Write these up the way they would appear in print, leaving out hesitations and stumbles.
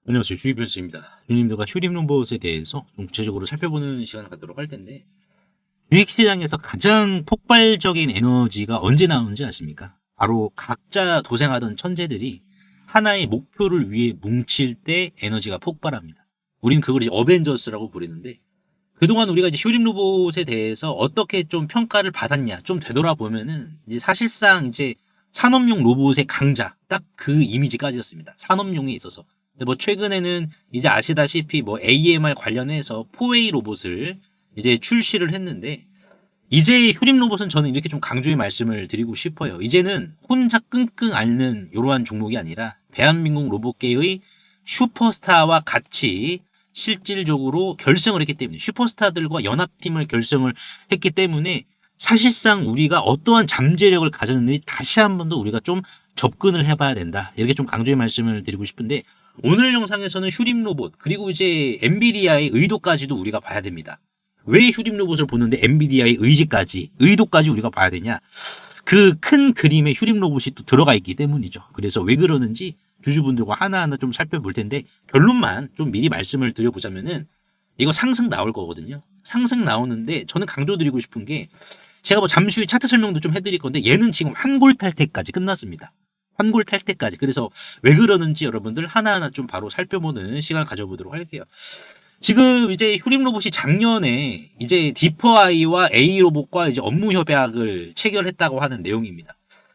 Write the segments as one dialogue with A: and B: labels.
A: 안녕하세요. 주입변수입니다. 주님들과 휴림 로봇에 대해서 좀 구체적으로 살펴보는 시간을 갖도록 할 텐데, 주식시장에서 가장 폭발적인 에너지가 언제 나오는지 아십니까? 바로 각자 도생하던 천재들이 하나의 목표를 위해 뭉칠 때 에너지가 폭발합니다. 우린 그걸 이제 어벤져스라고 부르는데, 그동안 우리가 이제 휴림 로봇에 대해서 어떻게 좀 평가를 받았냐, 좀 되돌아보면은, 이제 사실상 이제 산업용 로봇의 강자, 딱 그 이미지까지였습니다. 산업용에 있어서. 뭐 최근에는 이제 아시다시피 뭐 AMR 관련해서 4A 로봇을 이제 출시를 했는데, 이제 휴림 로봇은 저는 이렇게 좀 강조의 말씀을 드리고 싶어요. 이제는 혼자 끙끙 앓는 이러한 종목이 아니라 대한민국 로봇계의 슈퍼스타와 같이 실질적으로 결성을 했기 때문에, 슈퍼스타들과 연합팀을 결성을 했기 때문에 사실상 우리가 어떠한 잠재력을 가졌는지 다시 한 번 더 우리가 좀 접근을 해봐야 된다. 이렇게 좀 강조의 말씀을 드리고 싶은데, 오늘 영상에서는 휴림 로봇 그리고 이제 엔비디아의 의도까지도 우리가 봐야 됩니다. 왜 휴림 로봇을 보는데 엔비디아의 의도까지 우리가 봐야 되냐? 그 큰 그림에 휴림 로봇이 또 들어가 있기 때문이죠. 그래서 왜 그러는지 주주분들과 하나하나 좀 살펴볼 텐데, 결론만 좀 미리 말씀을 드려보자면은 이거 상승 나올 거거든요. 상승 나오는데 저는 강조드리고 싶은 게, 제가 뭐 잠시 후에 차트 설명도 좀 해드릴 건데, 얘는 지금 환골 탈퇴까지 끝났습니다. 환골 탈퇴까지. 그래서 왜 그러는지 여러분들 하나하나 좀 바로 살펴보는 시간을 가져보도록 할게요. 지금 이제 휴림 로봇이 작년에 이제 디퍼아이와 A 로봇과 이제 업무 협약을 체결했다고 하는 내용입니다.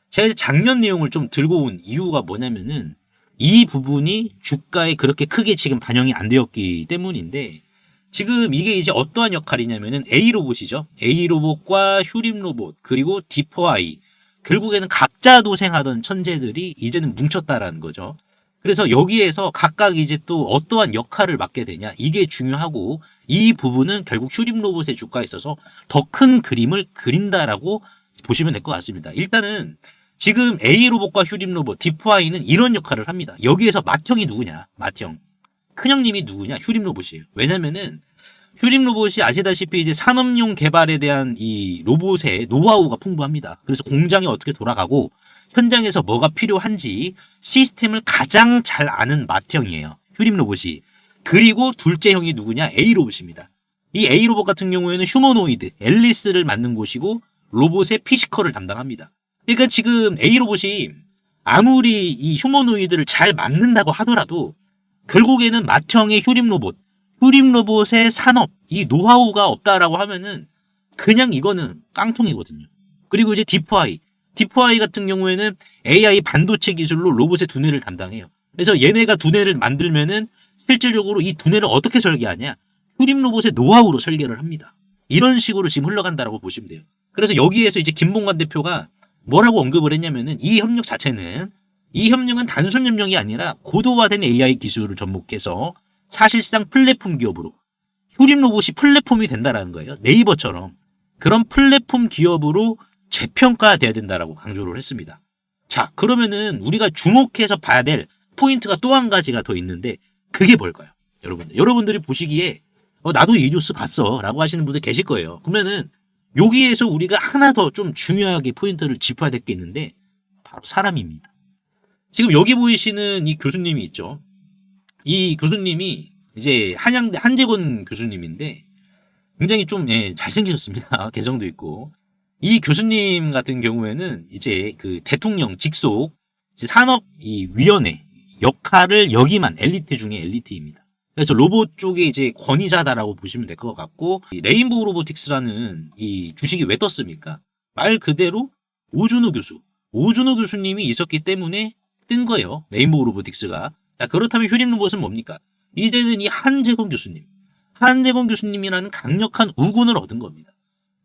A: 제가 이제 작년 내용을 좀 들고 온 이유가 뭐냐면은, 이 부분이 주가에 그렇게 크게 지금 반영이 안 되었기 때문인데, 지금 이게 이제 어떠한 역할이냐면은 A 로봇이죠. A 로봇과 휴림 로봇 그리고 디퍼아이, 결국에는 각자 도생하던 천재들이 이제는 뭉쳤다라는 거죠. 그래서 여기에서 각각 이제 또 어떠한 역할을 맡게 되냐, 이게 중요하고, 이 부분은 결국 휴림 로봇의 주가에 있어서 더 큰 그림을 그린다라고 보시면 될 것 같습니다. 일단은 지금 A 로봇과 휴림 로봇, 디프아이는 이런 역할을 합니다. 여기에서 맏형이 누구냐? 맏형. 큰형님이 누구냐? 휴림 로봇이에요. 왜냐면은 휴림 로봇이 아시다시피 이제 산업용 개발에 대한 이 로봇의 노하우가 풍부합니다. 그래서 공장이 어떻게 돌아가고 현장에서 뭐가 필요한지 시스템을 가장 잘 아는 맏형이에요. 휴림 로봇이. 그리고 둘째 형이 누구냐? A 로봇입니다. 이 A 로봇 같은 경우에는 휴머노이드, 앨리스를 만든 곳이고 로봇의 피지컬을 담당합니다. 그러니까 지금 A 로봇이 아무리 이 휴머노이드를 잘 만든다고 하더라도 결국에는 맏형의 휴림 로봇의 산업, 이 노하우가 없다라고 하면은 그냥 이거는 깡통이거든요. 그리고 이제 디프아이 같은 경우에는 AI 반도체 기술로 로봇의 두뇌를 담당해요. 그래서 얘네가 두뇌를 만들면은 실질적으로 이 두뇌를 어떻게 설계하냐? 휴림 로봇의 노하우로 설계를 합니다. 이런 식으로 지금 흘러간다라고 보시면 돼요. 그래서 여기에서 이제 김봉관 대표가 뭐라고 언급을 했냐면은, 이 협력은 단순 협력이 아니라 고도화된 AI 기술을 접목해서 사실상 플랫폼 기업으로, 휴림 로봇이 플랫폼이 된다라는 거예요. 네이버처럼 그런 플랫폼 기업으로 재평가돼야 된다라고 강조를 했습니다. 자, 그러면은 우리가 주목해서 봐야 될 포인트가 또 한 가지가 더 있는데, 그게 뭘까요? 여러분들이 보시기에 나도 이 뉴스 봤어 라고 하시는 분들 계실 거예요. 그러면은 여기에서 우리가 하나 더 좀 중요하게 포인트를 짚어야 될 게 있는데, 바로 사람입니다. 지금 여기 보이시는 이 교수님이 있죠. 이 교수님이 이제 한양대 한재건 교수님인데, 굉장히 좀 잘생기셨습니다. 개성도 있고. 이 교수님 같은 경우에는 이제 그 대통령 직속 산업위원회 역할을 여기만 엘리트 중에 엘리트입니다. 그래서 로봇 쪽에 이제 권위자다라고 보시면 될 것 같고, 레인보우 로보틱스라는 이 주식이 왜 떴습니까? 말 그대로 오준호 교수님이 있었기 때문에 뜬 거예요. 레인보우 로보틱스가. 자, 그렇다면 휴림 로봇은 뭡니까? 이제는 이 한재건 교수님이라는 강력한 우군을 얻은 겁니다.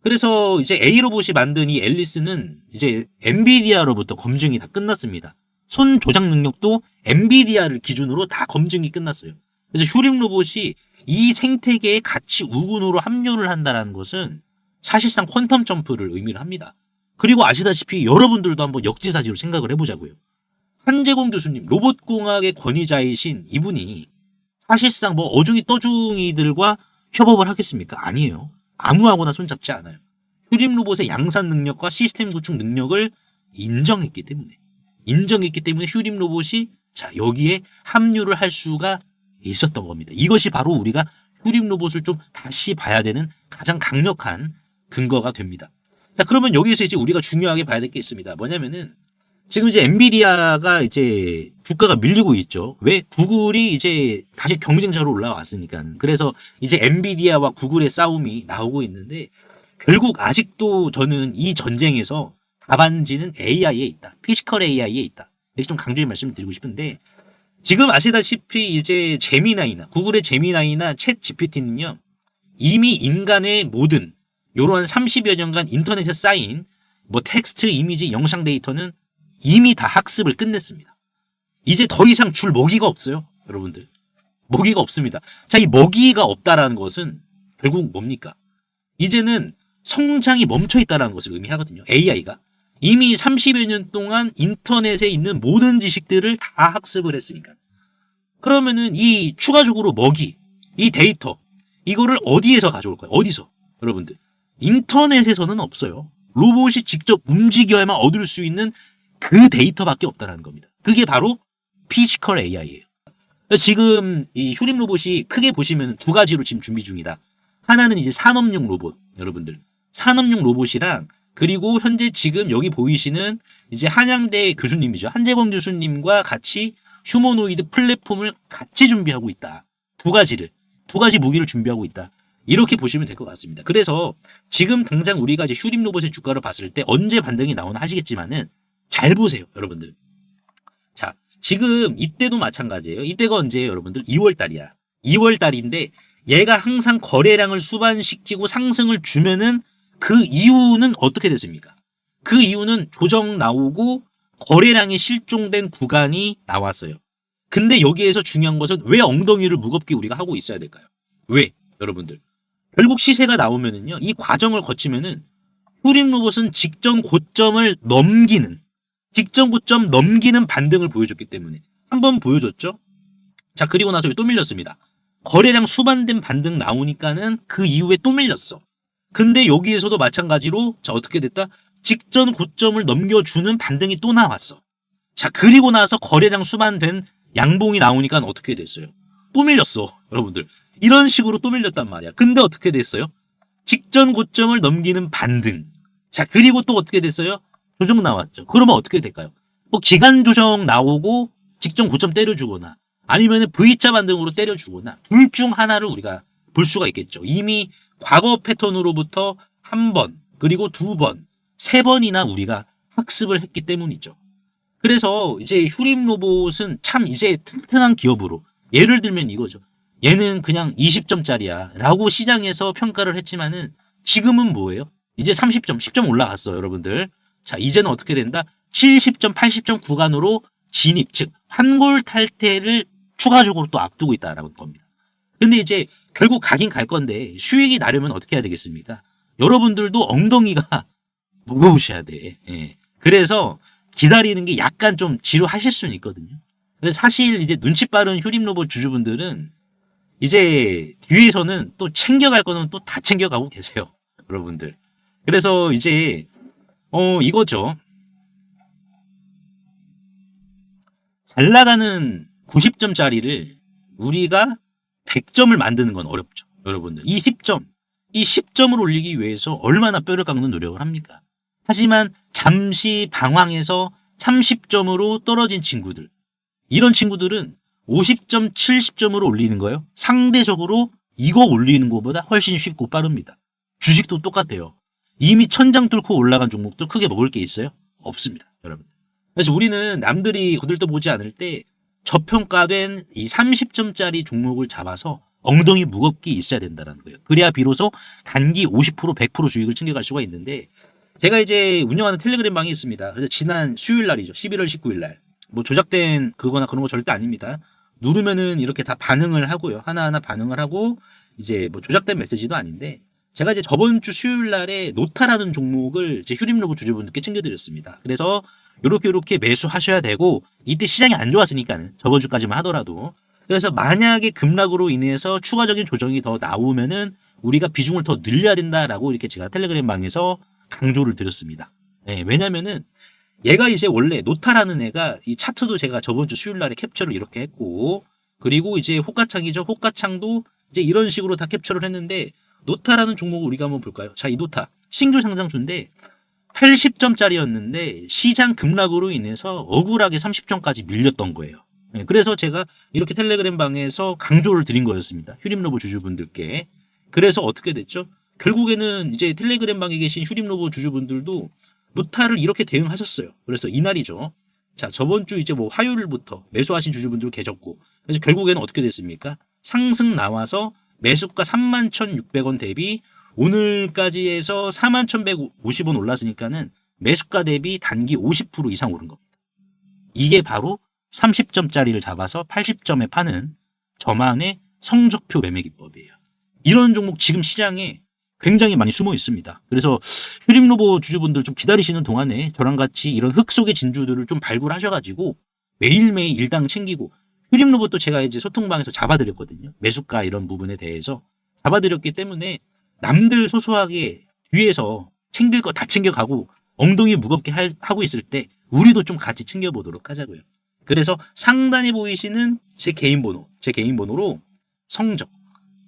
A: 그래서 이제 A 로봇이 만든 이 앨리스는 이제 엔비디아로부터 검증이 다 끝났습니다. 손 조작 능력도 엔비디아를 기준으로 다 검증이 끝났어요. 그래서 휴림 로봇이 이 생태계에 같이 우군으로 합류를 한다는 것은 사실상 퀀텀 점프를 의미를 합니다. 그리고 아시다시피 여러분들도 한번 역지사지로 생각을 해보자고요. 한재건 교수님, 로봇공학의 권위자이신 이분이 사실상 뭐 어중이 떠중이들과 협업을 하겠습니까? 아니에요. 아무하고나 손잡지 않아요. 휴림 로봇의 양산 능력과 시스템 구축 능력을 인정했기 때문에 휴림 로봇이 자 여기에 합류를 할 수가 있었던 겁니다. 이것이 바로 우리가 휴림 로봇을 좀 다시 봐야 되는 가장 강력한 근거가 됩니다. 자, 그러면 여기서 이제 우리가 중요하게 봐야 될 게 있습니다. 뭐냐면은 지금 이제 엔비디아가 이제 주가가 밀리고 있죠. 왜? 구글이 이제 다시 경쟁자로 올라왔으니까. 그래서 이제 엔비디아와 구글의 싸움이 나오고 있는데 결국 아직도 저는 이 전쟁에서 답안지는 AI에 있다. 피지컬 AI에 있다. 이렇게 좀 강조해 말씀드리고 싶은데 지금 아시다시피 이제 제미나이나 구글의 제미나이나 챗 GPT는요. 이미 인간의 모든 요런 30여 년간 인터넷에 쌓인 뭐 텍스트, 이미지, 영상 데이터는 이미 다 학습을 끝냈습니다. 이제 더 이상 줄 먹이가 없어요. 여러분들. 먹이가 없습니다. 자, 이 먹이가 없다라는 것은 결국 뭡니까? 이제는 성장이 멈춰 있다는 것을 의미하거든요. AI가. 이미 30여 년 동안 인터넷에 있는 모든 지식들을 다 학습을 했으니까. 그러면은 이 추가적으로 먹이, 이 데이터, 이거를 어디에서 가져올 거예요? 어디서? 여러분들. 인터넷에서는 없어요. 로봇이 직접 움직여야만 얻을 수 있는 그 데이터밖에 없다는 겁니다. 그게 바로 피지컬 AI예요. 지금 이 휴림 로봇이 크게 보시면 두 가지로 지금 준비 중이다. 하나는 이제 산업용 로봇, 여러분들. 산업용 로봇이랑 그리고 현재 지금 여기 보이시는 이제 한양대 교수님이죠. 한재권 교수님과 같이 휴머노이드 플랫폼을 같이 준비하고 있다. 두 가지 무기를 준비하고 있다. 이렇게 보시면 될 것 같습니다. 그래서 지금 당장 우리가 이제 휴림 로봇의 주가를 봤을 때 언제 반등이 나오나 하시겠지만은 잘 보세요, 여러분들. 자, 지금 이때도 마찬가지예요. 이때가 언제예요, 여러분들? 2월 달이야. 2월 달인데 얘가 항상 거래량을 수반시키고 상승을 주면은 그 이유는 어떻게 됐습니까? 그 이유는 조정 나오고 거래량이 실종된 구간이 나왔어요. 근데 여기에서 중요한 것은 왜 엉덩이를 무겁게 우리가 하고 있어야 될까요? 왜? 여러분들. 결국 시세가 나오면은요, 이 과정을 거치면은 휴림 로봇은 직전 고점 넘기는 반등을 보여줬기 때문에 한번 보여줬죠. 자, 그리고 나서 또 밀렸습니다. 거래량 수반된 반등 나오니까는 그 이후에 또 밀렸어. 근데 여기에서도 마찬가지로 자, 어떻게 됐다? 직전 고점을 넘겨주는 반등이 또 나왔어. 자, 그리고 나서 거래량 수반된 양봉이 나오니까 어떻게 됐어요? 또 밀렸어, 여러분들. 이런 식으로 또 밀렸단 말이야. 근데 어떻게 됐어요? 직전 고점을 넘기는 반등. 자, 그리고 또 어떻게 됐어요? 조정 나왔죠. 그러면 어떻게 될까요? 뭐 기간 조정 나오고 직전 고점 때려주거나 아니면 V자 반등으로 때려주거나 둘 중 하나를 우리가 볼 수가 있겠죠. 이미 과거 패턴으로부터 한 번, 그리고 두 번, 세 번이나 우리가 학습을 했기 때문이죠. 그래서 이제 휴림 로봇은 참 이제 튼튼한 기업으로 예를 들면 이거죠. 얘는 그냥 20점짜리야 라고 시장에서 평가를 했지만은 지금은 뭐예요? 이제 30점, 10점 올라갔어요, 여러분들. 자, 이제는 어떻게 된다? 70점, 80점 구간으로 진입, 즉 환골 탈퇴를 추가적으로 또 앞두고 있다라는 겁니다. 근데 이제 결국 가긴 갈 건데 수익이 나려면 어떻게 해야 되겠습니까? 여러분들도 엉덩이가 무거우셔야 돼. 예. 그래서 기다리는 게 약간 좀 지루하실 수는 있거든요. 그래서 사실 이제 눈치 빠른 휴림 로봇 주주분들은 이제 뒤에서는 또 챙겨갈 거는 또 다 챙겨가고 계세요, 여러분들. 그래서 이제 이거죠. 잘 나가는 90점짜리를 우리가 100점을 만드는 건 어렵죠, 여러분들. 이 10점을 올리기 위해서 얼마나 뼈를 깎는 노력을 합니까? 하지만 잠시 방황해서 30점으로 떨어진 친구들, 이런 친구들은 50점, 70점으로 올리는 거예요. 상대적으로 이거 올리는 것보다 훨씬 쉽고 빠릅니다. 주식도 똑같아요. 이미 천장 뚫고 올라간 종목들 크게 먹을 게 있어요? 없습니다, 여러분. 그래서 우리는 남들이 거들떠보지 않을 때 저평가된 이 30점짜리 종목을 잡아서 엉덩이 무겁게 있어야 된다는 거예요. 그래야 비로소 단기 50%, 100% 수익을 챙겨갈 수가 있는데 제가 이제 운영하는 텔레그램 방이 있습니다. 그래서 지난 수요일 날이죠. 11월 19일 날. 뭐 조작된 그거나 그런 거 절대 아닙니다. 누르면은 이렇게 다 반응을 하고요. 하나하나 반응을 하고 이제 뭐 조작된 메시지도 아닌데 제가 이제 저번 주 수요일 날에 노타라는 종목을 이제 휴림 로봇 주주분들께 챙겨드렸습니다. 그래서 요렇게 매수하셔야 되고 이때 시장이 안 좋았으니까는 저번 주까지만 하더라도 그래서 만약에 급락으로 인해서 추가적인 조정이 더 나오면은 우리가 비중을 더 늘려야 된다라고 이렇게 제가 텔레그램 방에서 강조를 드렸습니다. 네, 왜냐면은 얘가 이제 원래 노타라는 애가 이 차트도 제가 저번 주 수요일 날에 캡처를 이렇게 했고 그리고 이제 호가창이죠. 호가창도 이제 이런 식으로 다 캡처를 했는데 노타라는 종목을 우리가 한번 볼까요? 자, 이 노타 신규 상장주인데 80점짜리였는데 시장 급락으로 인해서 억울하게 30점까지 밀렸던 거예요. 네, 그래서 제가 이렇게 텔레그램 방에서 강조를 드린 거였습니다. 휴림로보 주주분들께. 그래서 어떻게 됐죠? 결국에는 이제 텔레그램 방에 계신 휴림로보 주주분들도 노타를 이렇게 대응하셨어요. 그래서 이날이죠. 자, 저번 주 이제 뭐 화요일부터 매수하신 주주분들 계셨고, 그래서 결국에는 어떻게 됐습니까? 상승 나와서 매수가 31,600원 대비 오늘까지 해서 41,150원 올랐으니까는 매수가 대비 단기 50% 이상 오른 겁니다. 이게 바로 30점짜리를 잡아서 80점에 파는 저만의 성적표 매매 기법이에요. 이런 종목 지금 시장에 굉장히 많이 숨어 있습니다. 그래서 휴림로보 주주분들 좀 기다리시는 동안에 저랑 같이 이런 흙 속의 진주들을 좀 발굴하셔가지고 매일매일 일당 챙기고, 휴림로봇도 제가 이제 소통방에서 잡아드렸거든요. 매수가 이런 부분에 대해서 잡아드렸기 때문에 남들 소소하게 뒤에서 챙길 거 다 챙겨가고 엉덩이 무겁게 하고 있을 때 우리도 좀 같이 챙겨보도록 하자고요. 그래서 상단에 보이시는 제 개인 번호로 성적,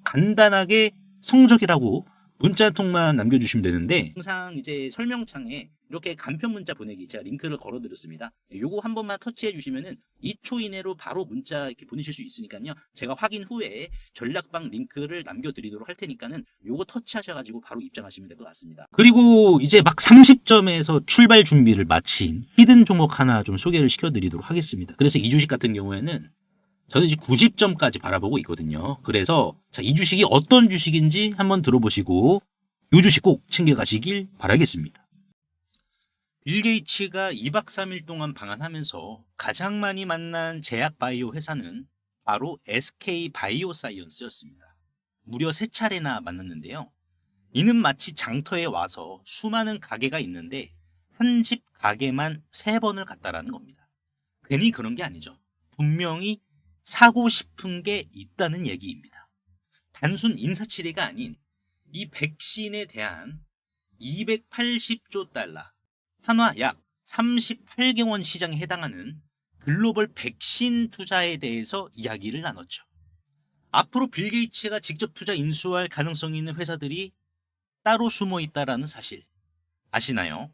A: 간단하게 성적이라고 문자 한 통만 남겨주시면 되는데, 항상 이제 설명창에 이렇게 간편 문자 보내기 제가 링크를 걸어드렸습니다. 요거 한 번만 터치해 주시면은 2초 이내로 바로 문자 이렇게 보내실 수 있으니까요. 제가 확인 후에 전략방 링크를 남겨드리도록 할 테니까는 요거 터치하셔가지고 바로 입장하시면 될 것 같습니다. 그리고 이제 막 30점에서 출발 준비를 마친 히든 종목 하나 좀 소개를 시켜드리도록 하겠습니다. 그래서 이 주식 같은 경우에는 저는 이제 90점까지 바라보고 있거든요. 그래서 자, 이 주식이 어떤 주식인지 한번 들어보시고 이 주식 꼭 챙겨가시길 바라겠습니다. 빌 게이츠가 2박 3일 동안 방한하면서 가장 많이 만난 제약 바이오 회사는 바로 SK 바이오사이언스였습니다. 무려 3차례나 만났는데요. 이는 마치 장터에 와서 수많은 가게가 있는데 한 집 가게만 3번을 갔다라는 겁니다. 괜히 그런 게 아니죠. 분명히 사고 싶은 게 있다는 얘기입니다. 단순 인사치레가 아닌 이 백신에 대한 280조 달러, 한화 약 38개 원 시장에 해당하는 글로벌 백신 투자에 대해서 이야기를 나눴죠. 앞으로 빌 게이츠가 직접 투자 인수할 가능성이 있는 회사들이 따로 숨어 있다는 사실 아시나요?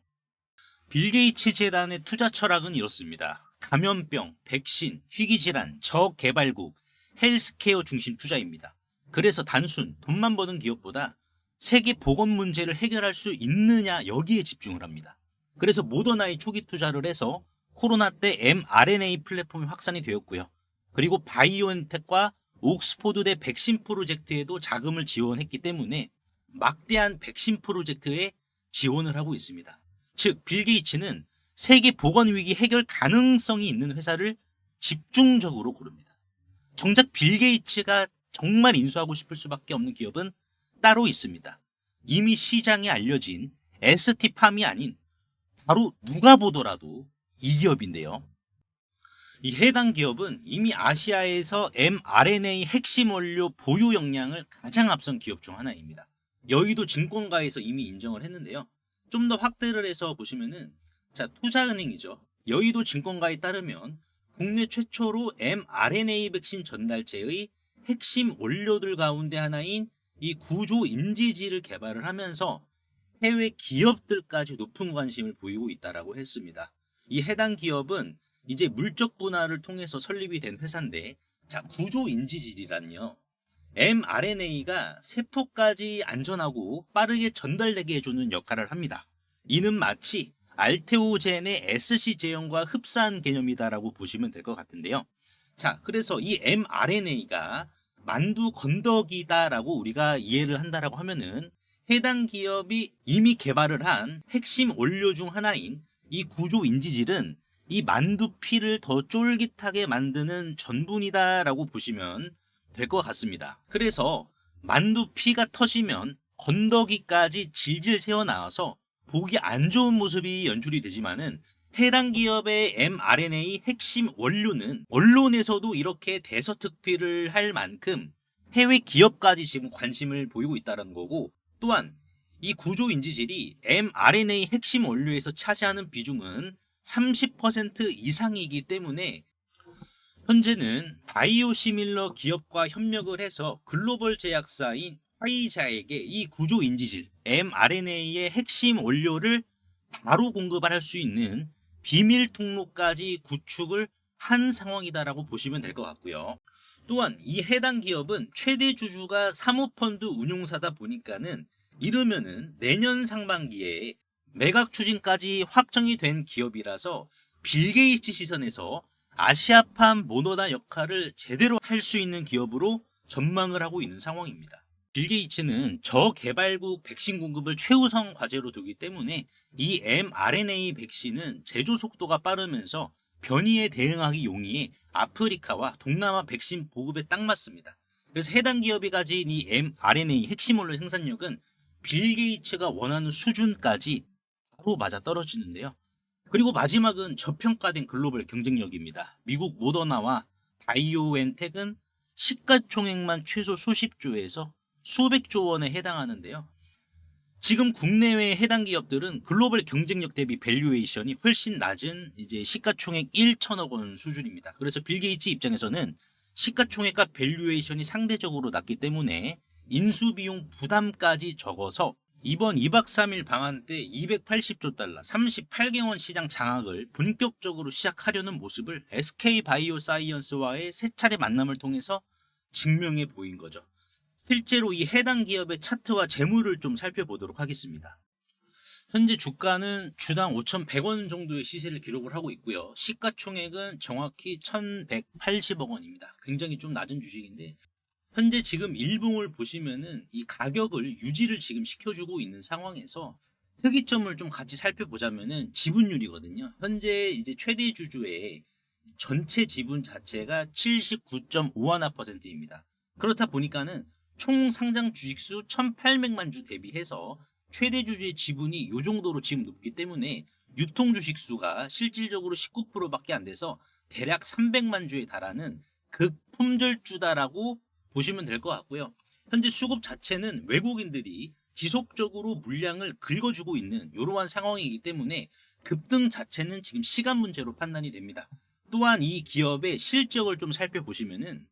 A: 빌 게이츠 재단의 투자 철학은 이렇습니다. 감염병, 백신, 희귀질환, 저개발국, 헬스케어 중심 투자입니다. 그래서 단순 돈만 버는 기업보다 세계 보건 문제를 해결할 수 있느냐 여기에 집중을 합니다. 그래서 모더나에 초기 투자를 해서 코로나 때 mRNA 플랫폼이 확산이 되었고요. 그리고 바이오엔텍과 옥스포드대 백신 프로젝트에도 자금을 지원했기 때문에 막대한 백신 프로젝트에 지원을 하고 있습니다. 즉, 빌 게이츠는 세계 보건 위기 해결 가능성이 있는 회사를 집중적으로 고릅니다. 정작 빌 게이츠가 정말 인수하고 싶을 수밖에 없는 기업은 따로 있습니다. 이미 시장에 알려진 ST팜이 아닌 바로 누가 보더라도 이 기업인데요. 이 해당 기업은 이미 아시아에서 mRNA 핵심 원료 보유 역량을 가장 앞선 기업 중 하나입니다. 여의도 증권가에서 이미 인정을 했는데요. 좀 더 확대를 해서 보시면은, 자, 투자은행이죠. 여의도 증권가에 따르면 국내 최초로 mRNA 백신 전달체의 핵심 원료들 가운데 하나인 이 구조 임지질을 개발을 하면서 해외 기업들까지 높은 관심을 보이고 있다라고 했습니다. 이 해당 기업은 이제 물적 분할을 통해서 설립이 된 회사인데, 자, 구조 임지질이란요, mRNA가 세포까지 안전하고 빠르게 전달되게 해주는 역할을 합니다. 이는 마치 알테오젠의 SC 제형과 흡사한 개념이다라고 보시면 될 것 같은데요. 자, 그래서 이 mRNA가 만두 건더기다라고 우리가 이해를 한다라고 하면은 해당 기업이 이미 개발을 한 핵심 원료 중 하나인 이 구조 인지질은 이 만두피를 더 쫄깃하게 만드는 전분이다라고 보시면 될 것 같습니다. 그래서 만두피가 터지면 건더기까지 질질 새어나와서 보기 안 좋은 모습이 연출이 되지만은 해당 기업의 mRNA 핵심 원료는 언론에서도 이렇게 대서특필을 할 만큼 해외 기업까지 지금 관심을 보이고 있다는 거고, 또한 이 구조 인지질이 mRNA 핵심 원료에서 차지하는 비중은 30% 이상이기 때문에 현재는 바이오시밀러 기업과 협력을 해서 글로벌 제약사인 화이자에게 이 구조 인지질 mRNA의 핵심 원료를 바로 공급할 수 있는 비밀 통로까지 구축을 한 상황이다라고 보시면 될 것 같고요. 또한 이 해당 기업은 최대 주주가 사모펀드 운용사다 보니까는 이르면은 내년 상반기에 매각 추진까지 확정이 된 기업이라서 빌 게이츠 시선에서 아시아판 모더나 역할을 제대로 할 수 있는 기업으로 전망을 하고 있는 상황입니다. 빌 게이츠는 저개발국 백신 공급을 최우선 과제로 두기 때문에 이 mRNA 백신은 제조 속도가 빠르면서 변이에 대응하기 용이해 아프리카와 동남아 백신 보급에 딱 맞습니다. 그래서 해당 기업이 가진 이 mRNA 핵심 원료 생산력은 빌 게이츠가 원하는 수준까지 바로 맞아 떨어지는데요. 그리고 마지막은 저평가된 글로벌 경쟁력입니다. 미국 모더나와 바이오엔텍은 시가총액만 최소 수십조에서 수백조 원에 해당하는데요. 지금 국내외 해당 기업들은 글로벌 경쟁력 대비 밸류에이션이 훨씬 낮은 이제 시가총액 1천억 원 수준입니다. 그래서 빌 게이츠 입장에서는 시가총액과 밸류에이션이 상대적으로 낮기 때문에 인수비용 부담까지 적어서 이번 2박 3일 방한 때 280조 달러, 38개원 시장 장악을 본격적으로 시작하려는 모습을 SK바이오사이언스와의 세 차례 만남을 통해서 증명해 보인 거죠. 실제로 이 해당 기업의 차트와 재물을 좀 살펴보도록 하겠습니다. 현재 주가는 주당 5,100원 정도의 시세를 기록을 하고 있고요. 시가총액은 정확히 1,180억 원입니다. 굉장히 좀 낮은 주식인데 현재 지금 일봉을 보시면은 이 가격을 유지를 지금 시켜주고 있는 상황에서 특이점을 좀 같이 살펴보자면은 지분율이거든요. 현재 이제 최대 주주의 전체 지분 자체가 79.51%입니다. 그렇다 보니까는 총 상장 주식수 1,800만 주 대비해서 최대 주주의 지분이 이 정도로 지금 높기 때문에 유통 주식수가 실질적으로 19%밖에 안 돼서 대략 300만 주에 달하는 극품절주다라고 보시면 될 것 같고요. 현재 수급 자체는 외국인들이 지속적으로 물량을 긁어주고 있는 이러한 상황이기 때문에 급등 자체는 지금 시간 문제로 판단이 됩니다. 또한 이 기업의 실적을 좀 살펴보시면은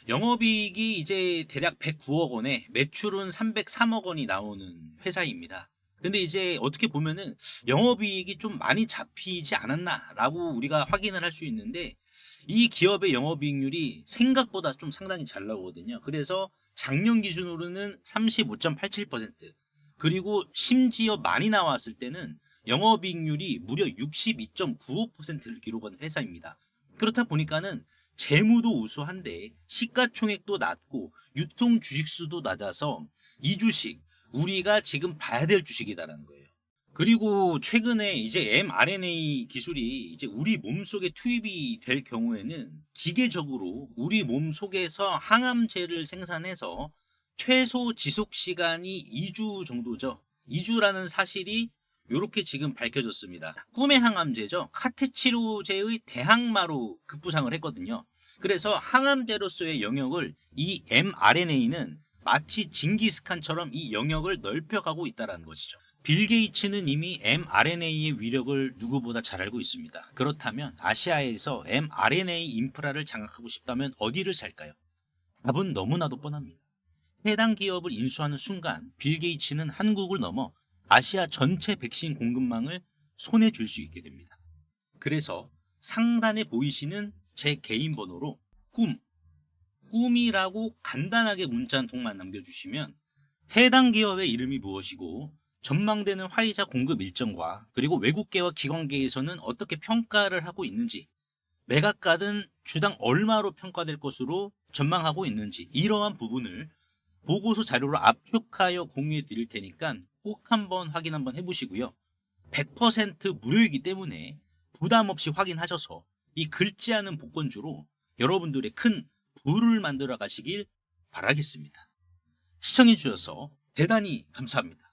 A: 영업이익이 이제 대략 109억 원에 매출은 303억 원이 나오는 회사입니다. 근데 이제 어떻게 보면은 영업이익이 좀 많이 잡히지 않았나라고 우리가 확인을 할 수 있는데 이 기업의 영업이익률이 생각보다 좀 상당히 잘 나오거든요. 그래서 작년 기준으로는 35.87%, 그리고 심지어 많이 나왔을 때는 영업이익률이 무려 62.95%를 기록한 회사입니다. 그렇다 보니까는 재무도 우수한데 시가총액도 낮고 유통 주식수도 낮아서 이 주식 우리가 지금 봐야 될 주식이다라는 거예요. 그리고 최근에 이제 mRNA 기술이 이제 우리 몸속에 투입이 될 경우에는 기계적으로 우리 몸 속에서 항암제를 생산해서 최소 지속 시간이 2주 정도죠. 2주라는 사실이 이렇게 지금 밝혀졌습니다. 꿈의 항암제죠. 카테치로제의 대항마로 급부상을 했거든요. 그래서 항암제로서의 영역을 이 mRNA는 마치 징기스칸처럼 이 영역을 넓혀가고 있다는 것이죠. 빌 게이츠는 이미 mRNA의 위력을 누구보다 잘 알고 있습니다. 그렇다면 아시아에서 mRNA 인프라를 장악하고 싶다면 어디를 살까요? 답은 너무나도 뻔합니다. 해당 기업을 인수하는 순간 빌 게이츠는 한국을 넘어 아시아 전체 백신 공급망을 손에 쥘 수 있게 됩니다. 그래서 상단에 보이시는 제 개인 번호로 꿈이라고 간단하게 문자 한 통만 남겨주시면 해당 기업의 이름이 무엇이고 전망되는 화이자 공급 일정과 그리고 외국계와 기관계에서는 어떻게 평가를 하고 있는지, 매각가는 주당 얼마로 평가될 것으로 전망하고 있는지, 이러한 부분을 보고서 자료로 압축하여 공유해 드릴 테니까 꼭 한번 확인 한번 해보시고요. 100% 무료이기 때문에 부담 없이 확인하셔서 이 긁지 않은 복권주로 여러분들의 큰 부를 만들어 가시길 바라겠습니다. 시청해 주셔서 대단히 감사합니다.